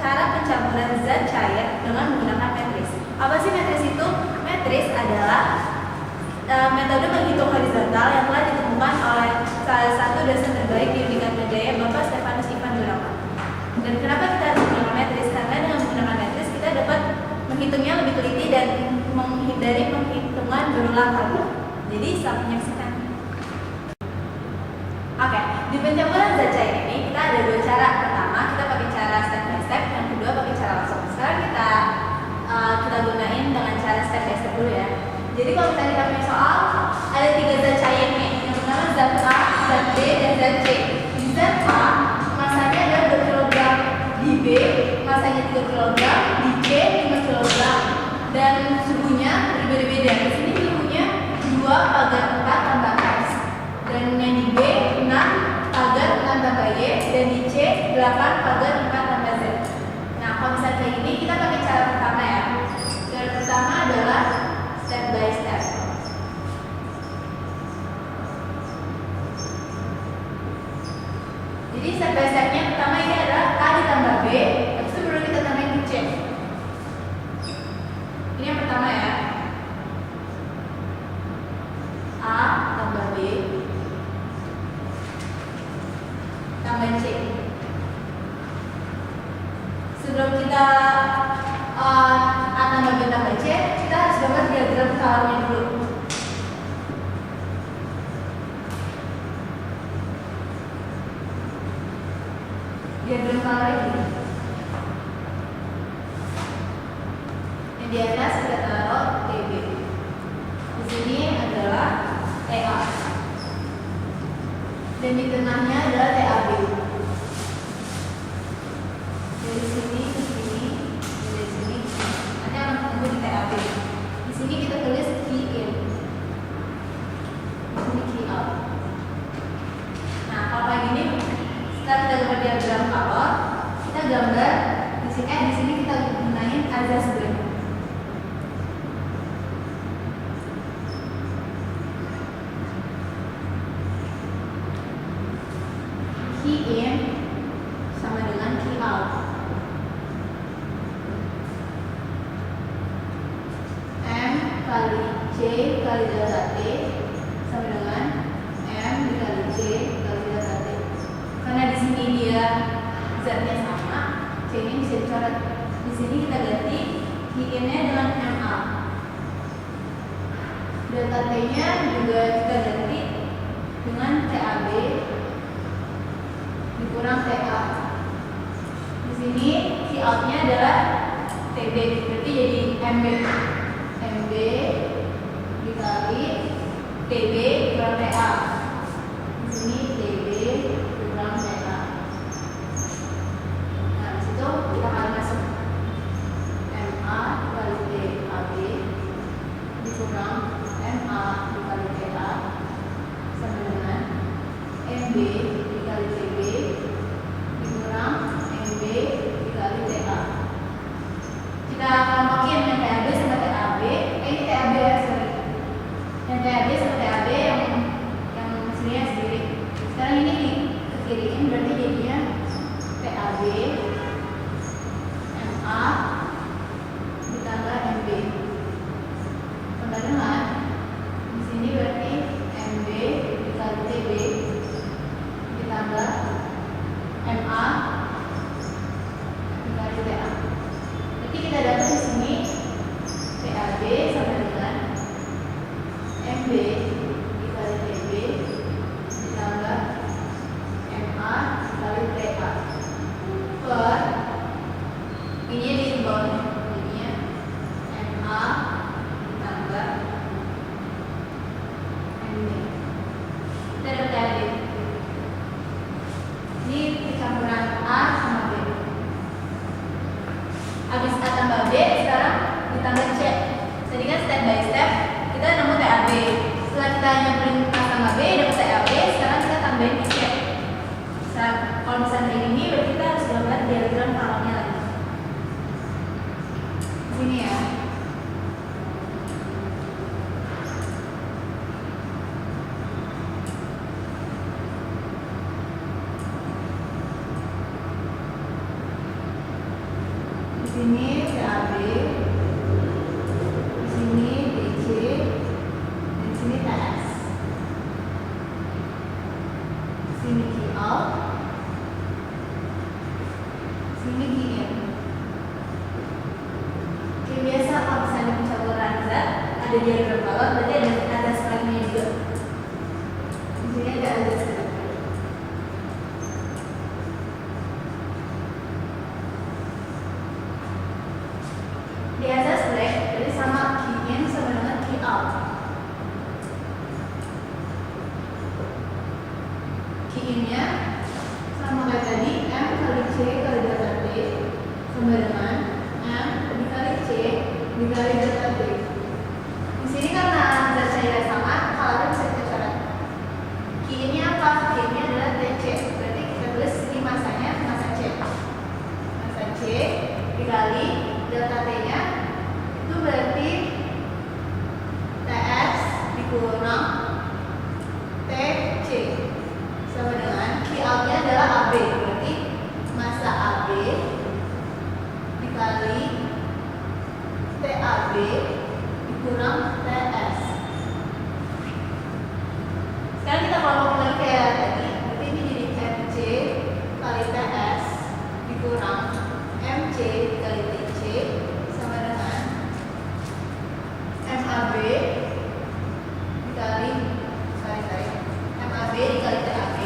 cara pencampuran zat cair dengan menggunakan matris. Apa sih matris itu? Matris adalah metode menghitung horizontal yang telah ditemukan oleh salah satu dosen terbaik di Unikatma Jaya, Bapak Stefanus Ivan Gunawan. Dan kenapa kita harus menggunakan matris? Karena dengan menggunakan matris kita dapat menghitungnya lebih teliti dan menghindari penghitungan berulang kali. Jadi selamat menyaksikan. Oke, di pencampuran zat cair ini kita ada dua cara. Pertama, kita pakai cara step by step. Yang kedua, pakai cara langsung. Sekarang kita gunain dengan cara step by step dulu ya. Jadi kalau misalnya kita punya soal, ada 3 zat cair nih. Yang pertama zat A, zat B, dan zat C. Di zat A, masanya adalah 2 kg. Di B, masanya 3 kg. Di C, 5 kg. Dan suhunya berbeda-beda. Di sini suhunya 2 pagar 4 tambah X. Dan yang di B, 6 pagar 6 tambah Y. Dan di C, 8 pagar 4 tambah Z. Nah, kalau misalnya kayak gini, kita pakai cara pertama ya. Cara pertama adalah step by step. Jadi step by stepnya pertama ini adalah A ditambah B, habis itu baru kita tambahin ke C. Ini yang pertama ya. A tambah B tambah C. Sebelum kita A tambah B tambah C, kita harus dapat diagram skalanya dulu. Diagram skala ini. Yang di atas kita taruh TB. Di sini adalah TA. Dan di tengahnya adalah TAB. Dari sini ke sini, dari sini ke sini. Nanti akan ketemu di TAB. Di sini kita tulis key in. Di sini key out. Nah, kalau kayak gini, setelah kita gambar diagram skala, kita gambar di sini kita gunain azas graph. Key in sama dengan key out. M kali C kali delta T sama dengan M dikali C kali delta T. Karena di sini dia zatnya sama, C-nya bisa dicoret. Di sini kita ganti key in-nya dengan MA. Delta T-nya juga kita ganti dengan TAB dikurang TA. Di sini key out-nya adalah TB, berarti jadi MB. MB dikali TB dikurang TA. Di sini TB dikurang TA. Nah, di situ kita akan masuk MA dikali TAB dikurang MA dikali TA sama dengan MB dikali TB dikurang MB dikali TA. Kita kelompokin yang TAB sama TAB. Ini TAB ya, sorry. Yang TAB sama TAB yang sininya sendiri. Sekarang ini dikiriin berarti jadinya TAB MA ditambah MB. Sama dengan di sini berarti MB dikali TB ditambah MA dikali TA. Jadi kita dapat di sini TAB sama dengan MB dikali TB ditambah MA dikali TA per ini di bawahnya jadinya MA ditambah MB. Kita dapat TAB. Ini campuran A sama B. Habis A tambah B, sekarang ditambah C. Tadi kan step by step kita nemu TAB. Setelah kita nyamperin A sama B, dapat TAB. Sekarang kita tambahin C. Kalau misalnya ini, berarti kita harus gambar diagram kolomnya lagi. Sini ya. ada diagram balon, berarti ada sekelilingnya juga. Di sini ada sekelilingnya. Di atas black, jadi sama key in sama dengan key out. Key in-nya sama kayak tadi, M kali C kali delta T sama dengan M dikali C dikali delta T. Di sini karena zat cairnya sama, kalau bisa kita coret. Key in-nya apa? Key in-nya adalah TC. Berarti kita tulis ini masanya masa C. Masa C dikali delta T-nya itu berarti TS dikurang TC sama dengan Q out-nya adalah AB, berarti masa AB dikali TAB dikurang TS. Sekarang kita kelompok lagi kayak tadi, berarti ini jadi MC kali TS dikurang MC dikali TC sama dengan MAB dikali MAB dikali TAB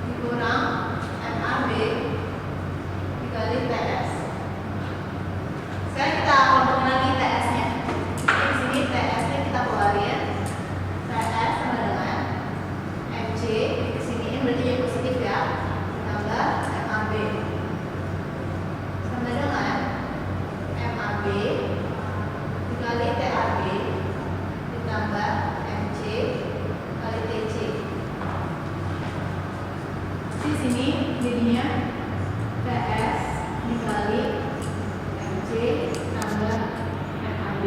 dikurang MAB dikali TS. Sekarang kita kelompok lagi TS-nya. Di sini TS-nya kita keluarin. TS sama dengan MC kesiniin berarti jadi positif ya. Ditambah MAB sama dengan MAB dikali TAB ditambah MC kali TC. Di sini jadinya TS dikali MC tambah MAB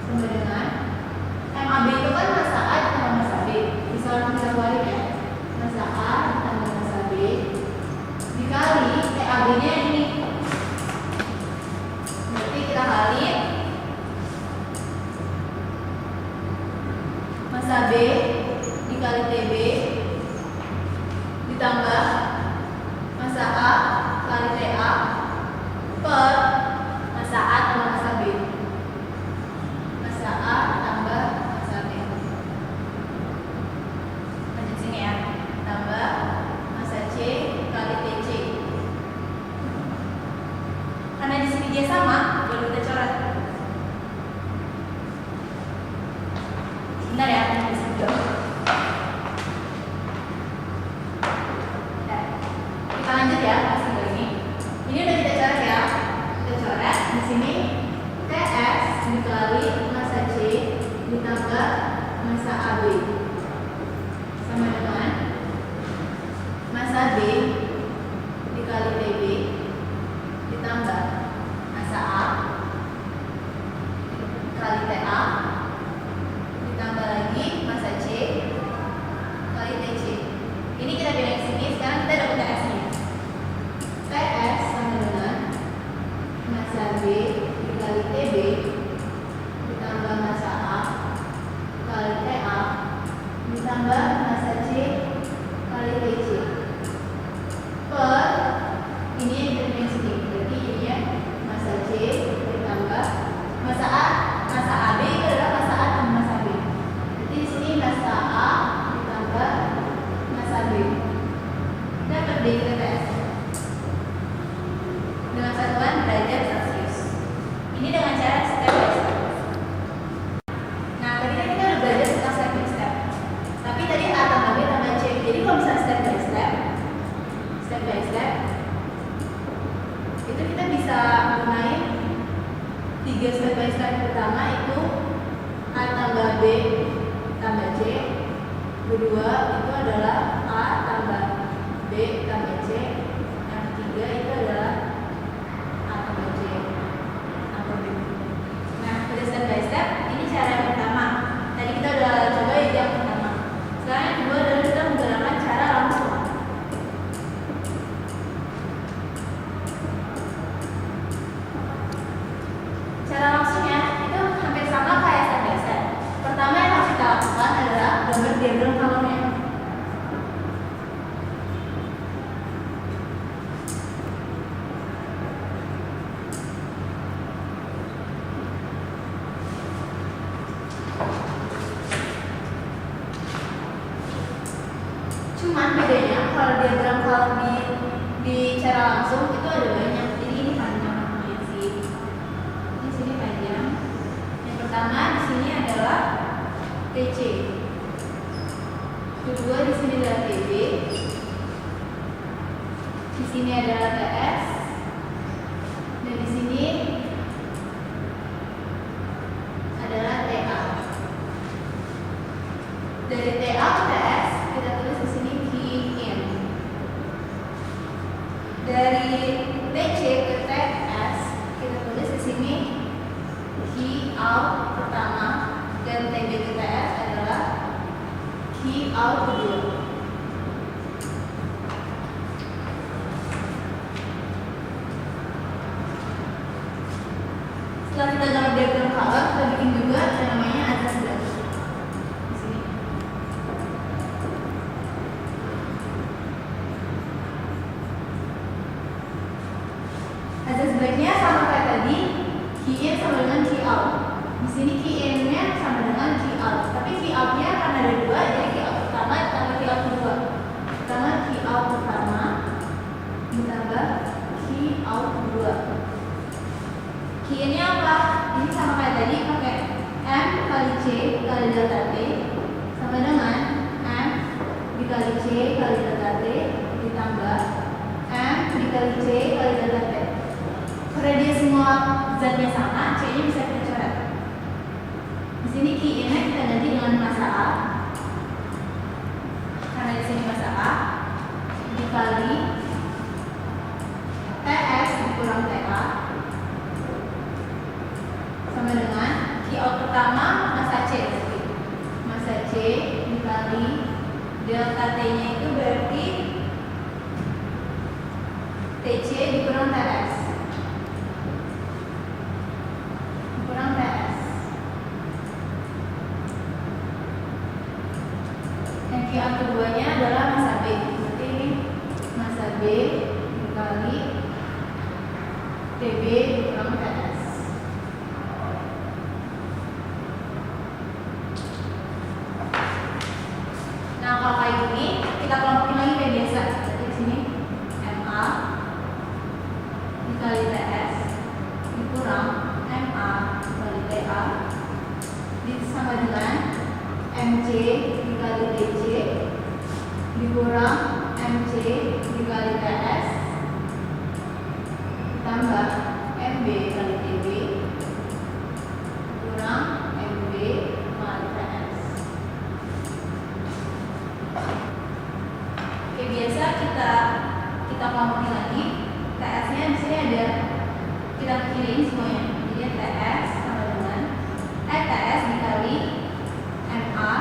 sama dengan MAB itu kan masa A ditambah masa B. Bisa langsung kita keluarin ya. Masa A ditambah masa B dikali TAB-nya ini. Berarti kita kali masa B dikali TB ditambah masa A kali TA per masa A tambah masa B. Masa A tambah masa B. Lanjut sini ya. Tambah masa C kali TC. Karena di sini dia sama, baru kita coret. Benar ya, di sini juga. Kita lanjut ya, masih ini. Ini udah kita coret ya. Kita coret di sini TS dikali masa C ditambah masa AB sama dengan masa B dikali TB ditambah masa A kali TA ditambah lagi masa C kali TC. Ini kita pindah ke sini. Sekarang kita dapat TS-nya. TS sama dengan masa B dikali TB ditambah masa A kali TA ditambah masa C kali TC per ini yang kita pindah sini. Berarti ininya masa C ditambah masa A. Masa AB itu adalah masa A tambah masa B. Jadi di sini masa A ditambah masa B. Dapat deh kita TS dengan satuan derajat Celcius. Ini dengan cara step by step. Nah, tadi kan kita udah belajar tentang step by step. Tapi tadi A tambah B tambah C. Jadi kalau misalnya step by step itu kita bisa gunain 3 step by step. Pertama itu A tambah B tambah C. Kedua itu adalah A tambah B tambah C. Yang ketiga itu adalah A tambah C tambah B. Nah, pada step by step ini cara yang pertama. Tadi kita udah coba yang pertama. Sekarang yang kedua adalah kita menggunakan cara langsung. Cara langsungnya itu hampir sama kayak step by step. Pertama yang harus kita lakukan adalah gambar diagram balonnya. TC. Kedua di sini adalah TB. Di sini adalah TS. Dan di sini adalah TA. Dari TA ke TS kita tulis di sini key in. Dari TC ke TS kita tulis di sini key out pertama, dan TB ke TS adalah key out kedua. Setelah kita dapat diagram color, kita bikin juga yang namanya address branch. Di sini. Address branch-nya sama kayak tadi, key in sama dengan key out. Di sini key in-nya sama dengan key out, tapi key out-nya karena ada dua, jadi key out pertama ditambah key out kedua. Pertama key out pertama ditambah key out kedua. Key in-nya apa? Ini sama kayak tadi, pakai M kali C kali delta T sama dengan M dikali C kali delta T ditambah M dikali C kali delta T. Karena dia semua zatnya sama, C-nya bisa kita coret. Di sini key in-nya kita ganti dengan massa A. Karena di sini massa A dikali TS dikurang TA sama dengan key out pertama massa C berarti. Massa C dikali delta T-nya itu berarti TC dikurang TS. Dikurang TS. Yang key out keduanya adalah massa B. Berarti ini massa B dikali TB dikurang TS. Nah, kalau kayak gini kita kelompokin lagi kayak biasa. Jadi di sini MA dikali TS dikurang MA dikali TA sama dengan MC dikali TC dikurang MC dikali TS tambah MB kali TB kurang MB kali TS. Oke, biasa kita kelompokin lagi. TS-nya di sini ada, kita kiriin semuanya. Jadi TS sama dengan TS dikali MA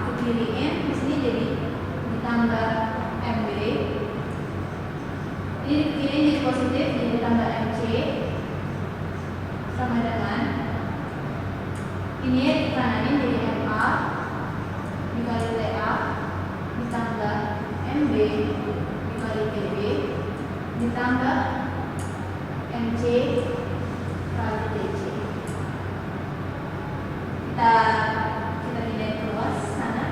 dikiriin di sini jadi ditambah MB. Ini dikiriin jadi positif, jadi ditambah MC sama dengan ini dikananin jadi MA dikali TA ditambah MB dikali TB ditambah MC kali TC. Kita pindahin ke luas sana.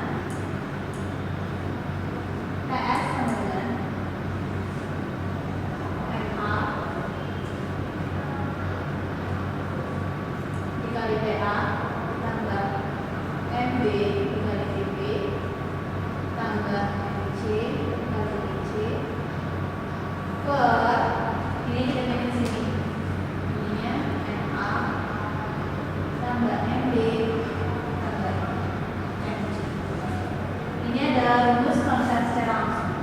TS sama dengan MA dikali TA tambah MB dikali TB tambah MC kali TC per ini kita bikin sini. Ininya MA tambah MB tambah MC. Ini adalah rumus konsep secara langsung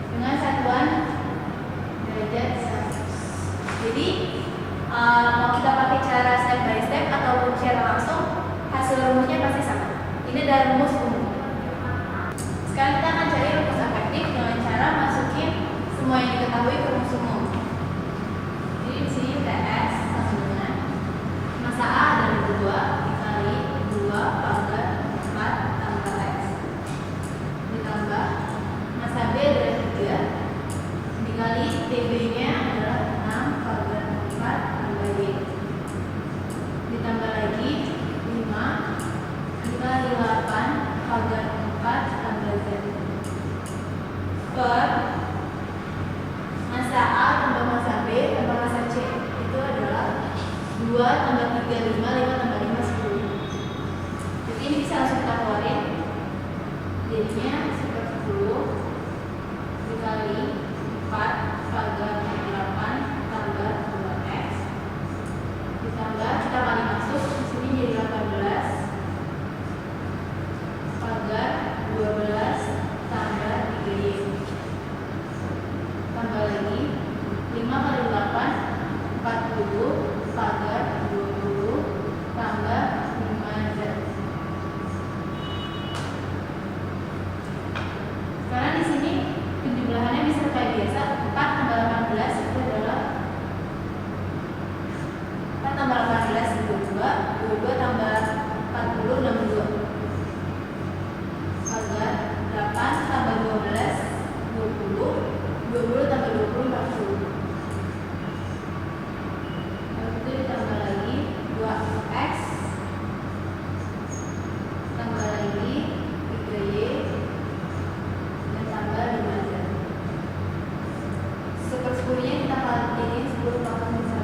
dengan satuan derajat Celcius. Jadi mau kita pakai cara step by step ataupun secara langsung, hasil rumusnya pasti sama. Ini adalah rumus umum. Sekarang kita akan cari rumus efektif dengan cara masukin semua yang diketahui ke rumus umum. Jadi di sini TS sama dengan massa A adalah 2 dikali 2 pangkat 4 tambah X ditambah massa B adalah 3 dikali TB-nya adalah 6 pangkat 4 tambah Y ditambah lagi 5 dikali 8 pangkat 4 tambah Z per massa A tambah massa B tambah massa C itu adalah 2 2 tambah 3, 5, 5 tambah 5, 10. Jadi ini bisa langsung kita keluarin. Jadinya sekitar 10 dikali 4 pagar 8 tambah 2x ditambah kita kali masuk di sini jadi 18 pagar 12 tambah 3y tambah lagi 5 kali 8 40 pagar 20 tambah 5z. Sekarang di sini penjumlahannya bisa kayak biasa. 4 tambah 18 itu adalah 4 tambah 18 22, 22 tambah 40 62 pagar 8 tambah 12 20, 20 tambah 20 40. Lalu itu ditambah lagi 2x tambah lagi 3y dan tambah 5z. 1/10-nya kita kaliin 10 pangkat 1.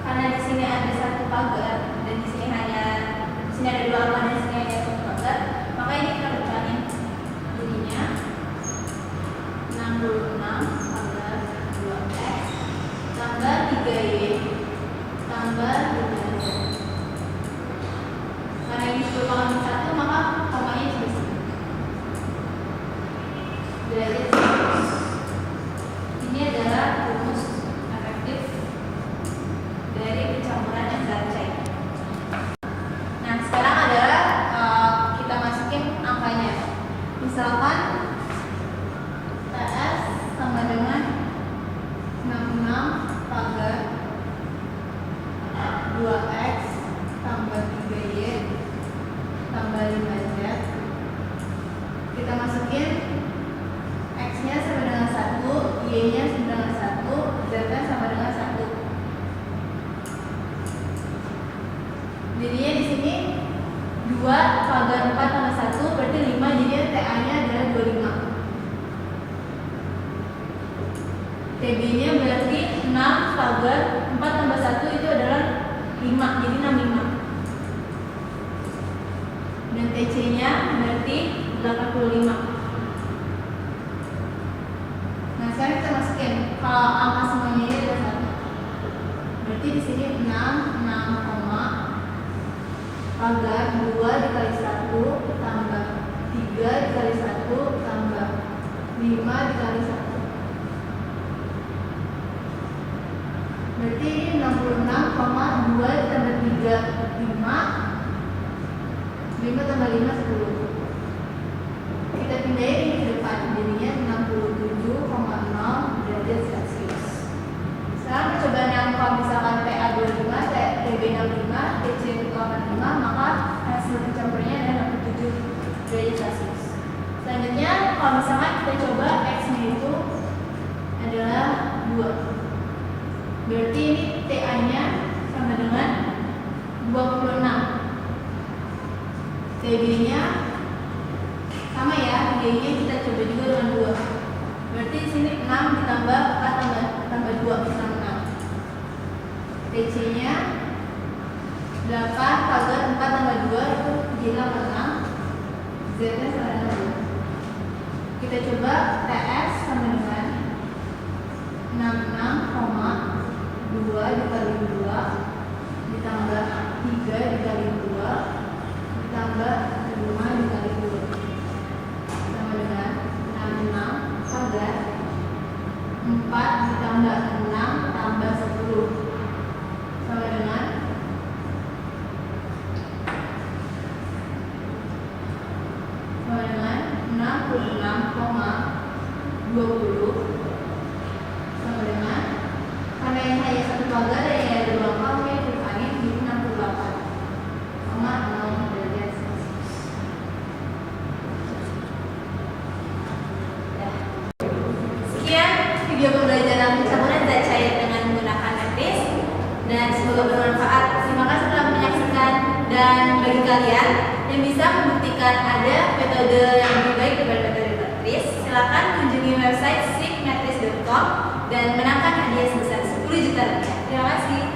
Karena di sini ada 1 pagar dan di sini ada 2 angka dan di sini hanya 1 pagar, maka ini kita pecahin. Jadinya 66 pagar 2x tambah 3y tambah 5z. Karena ini 10 pangkat 1, maka komanya di sini. Derajat sinus. Ini adalah rumus efektif dari pencampuran yang zat cair. Nah, sekarang adalah kita masukin angkanya. Misalkan TS sama dengan 66 pagar 2x tambah 3y tambah 5z. Kita masukin x-nya sama dengan 1, y-nya sama dengan 1, z-nya sama dengan 1. Jadinya di sini 2 pagar 4 tambah 1 berarti 5, jadinya TA-nya adalah 25. TB-nya berarti 6 pagar 4 tambah 1 itu adalah 5, jadi 65. Dan TC-nya berarti 85. Nah, sekarang kita masukin kalau angka semuanya ini adalah 1. Berarti di sini 6 pagar 2 dikali 1 tambah 3 dikali 1 tambah 5 dikali 1. Berarti 66,2 ditambah 3 5 tambah 5 10. Kita pindahin ini ke depan, jadinya 67,0 derajat Celcius. Sekarang percobaan yang kalau misalkan TA 25, TB 65, TC 85, maka hasil pencampurnya adalah 67 derajat Celcius. Selanjutnya kalau misalkan kita coba X-nya itu adalah 2, berarti ini TA-nya sama dengan 26. TB-nya sama ya, Y-nya kita coba juga dengan 2. Berarti di sini 6 ditambah 4 tambah 2 sama 6. TC-nya 8 pagar 4 tambah 2 itu jadi 86. Z-nya sama dengan 2. Kita coba TS sama dengan 66,2 dikali 2 ditambah 3 dikali 2 ditambah 5 dikali 2 sama dengan 66 pagar 4 ditambah 6 tambah 10 sama dengan 66,20 sama dengan, karena yang hanya 1 pagar dan yang ada 2 angka maka dikurangi jadi 68,0 derajat Celcius. Sekian video pembelajaran pencampuran zat cair dengan menggunakan metris dan semoga bermanfaat. Terima kasih telah menyaksikan, dan bagi kalian yang bisa membuktikan ada metode yang lebih baik daripada metode metris, silakan kunjungi website strictmetris.com dan menangkan hadiah sebesar 10. 10 juta rupiah. Terima kasih.